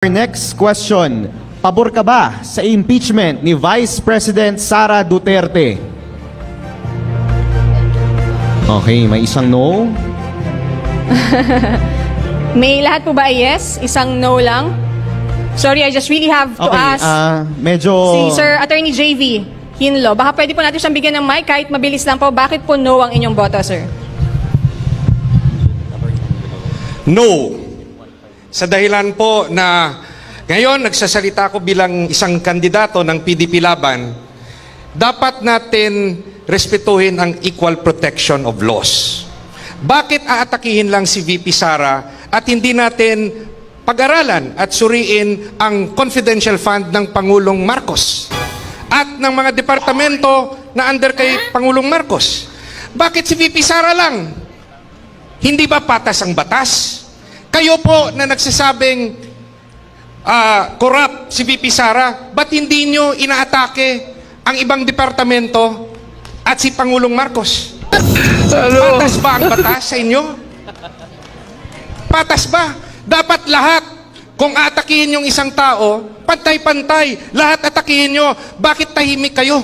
Our next question, pabor ka ba sa impeachment ni Vice President Sara Duterte? Okay, may isang no. May lahat po ba ay yes? Isang no lang? Sorry, I just really have to ask medyo... si Sir Attorney JV Hinlo. Baka pwede po natin siyang bigyan ng mic kahit mabilis lang po. Bakit po no ang inyong boto, sir? No. Sa dahilan po na ngayon nagsasalita ko bilang isang kandidato ng PDP Laban, dapat natin respetuhin ang equal protection of laws. Bakit aatakihin lang si VP Sara at hindi natin pag-aralan at suriin ang confidential fund ng Pangulong Marcos at ng mga departamento na under kay Pangulong Marcos? Bakit si VP Sara lang? Hindi ba patas ang batas? Kayo po na nagsasabing corrupt si VP Sara, ba't hindi nyo inaatake ang ibang departamento at si Pangulong Marcos? Patas ba ang batas sa inyo? Patas ba? Dapat lahat, kung atakihin yung isang tao, pantay-pantay, lahat atakihin nyo. Bakit tahimik kayo?